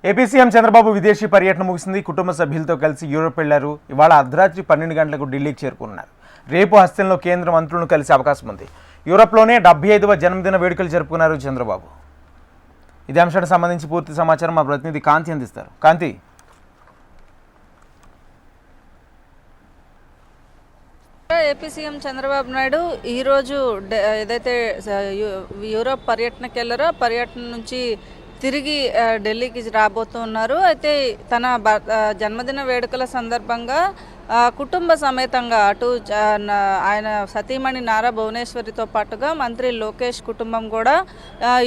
AP CM Chandrababu విదేశీ పర్యటన ముగిసింది. కుటుంబ సభ్యులతో కలిసి యూరోప్ వెళ్లారు. ఇవాళ అర్ధరాత్రి 12 గంటలకు ఢిల్లీకి చేరుకున్నారు. రేపు హస్తంలో కేంద్ర మంత్రులను కలిసే అవకాశం ఉంది. యూరోప్లోనే 75వ జన్మదిన వేడుకలు జరుపుకున్నారు చంద్రబాబు. ఇదే అంశానికి సంబంధించి పూర్తి సమాచారం మా ప్రతినిధి కాంతి అందిస్తారు. కాంతి, ఏపీ సీఎం చంద్రబాబు నాయుడు ఈరోజు ఏదైతే యూరోప్ పర్యటనకి వెళ్ళారో పర్యటన నుంచి తిరిగి ఢిల్లీకి రాబోతున్నారు. అయితే తన జన్మదిన వేడుకల సందర్భంగా కుటుంబ సమేతంగా అటు ఆయన సతీమణి నారా భువనేశ్వరితో పాటుగా మంత్రి లోకేష్ కుటుంబం కూడా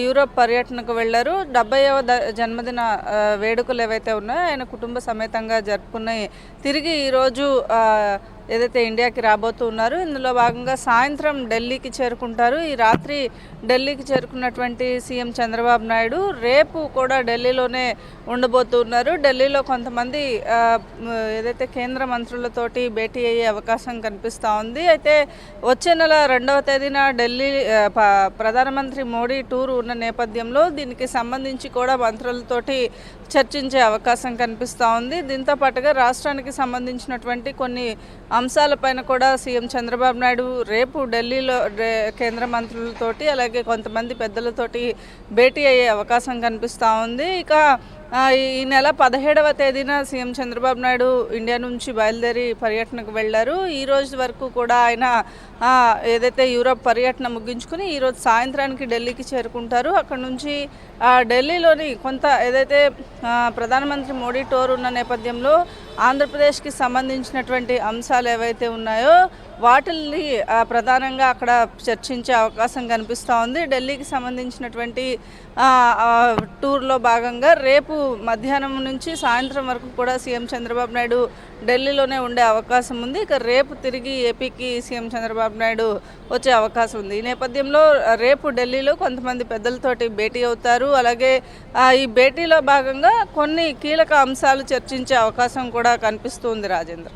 యూరోప్ పర్యటనకు వెళ్ళారు. 70వ జన్మదిన వేడుకలు ఏవైతే ఉన్నాయో ఆయన కుటుంబ సమేతంగా జరుపుకున్నాయి. తిరిగి ఈరోజు ఏదైతే ఇండియాకి రాబోతున్నారు. ఇందులో భాగంగా సాయంత్రం ఢిల్లీకి చేరుకుంటారు. ఈ రాత్రి ఢిల్లీకి చేరుకున్నటువంటి సీఎం చంద్రబాబు నాయుడు రేపు కూడా ఢిల్లీలోనే ఉండబోతున్నారు. ఢిల్లీలో కొంతమంది ఏదైతే కేంద్ర మంత్రులతోటి భేటీ అయ్యే అవకాశం కనిపిస్తూ ఉంది. అయితే వచ్చే నెల 2వ తేదీన ఢిల్లీ ప్రధానమంత్రి మోడీ టూర్ ఉన్న నేపథ్యంలో దీనికి సంబంధించి కూడా మంత్రులతోటి చర్చించే అవకాశం కనిపిస్తూ ఉంది. దీంతో పాటుగా రాష్ట్రానికి సంబంధించినటువంటి కొన్ని అంశాలపైన కూడా సీఎం చంద్రబాబు నాయుడు రేపు ఢిల్లీలో కేంద్ర మంత్రులతోటి అలాగే కొంతమంది పెద్దలతోటి భేటీ అయ్యే అవకాశం కనిపిస్తూ ఉంది. ఇక ఈ నెల 17వ తేదీన సీఎం చంద్రబాబు నాయుడు ఇండియా నుంచి బయలుదేరి పర్యటనకు వెళ్ళారు. ఈ రోజు వరకు కూడా ఆయన ఏదైతే యూరోప్ పర్యటన ముగించుకుని ఈరోజు సాయంత్రానికి ఢిల్లీకి చేరుకుంటారు. అక్కడ నుంచి ఢిల్లీలోని కొంత ఏదైతే ప్రధానమంత్రి మోడీ టూర్ ఉన్న నేపథ్యంలో ఆంధ్రప్రదేశ్కి సంబంధించినటువంటి అంశాలు ఏవైతే ఉన్నాయో వాటిల్ని ప్రధానంగా అక్కడ చర్చించే అవకాశం కనిపిస్తూ ఉంది. ఢిల్లీకి సంబంధించినటువంటి టూర్లో భాగంగా రేపు మధ్యాహ్నం నుంచి సాయంత్రం వరకు కూడా సీఎం చంద్రబాబు నాయుడు ఢిల్లీలోనే ఉండే అవకాశం ఉంది. ఇక రేపు తిరిగి ఏపీకి సీఎం చంద్రబాబు నాయుడు వచ్చే అవకాశం ఉంది. ఈ నేపథ్యంలో రేపు ఢిల్లీలో కొంతమంది పెద్దలతోటి భేటీ అవుతారు. అలాగే ఈ భేటీలో భాగంగా కొన్ని కీలక అంశాలు చర్చించే అవకాశం కూడా కనిపిస్తుంది. రాజేంద్ర.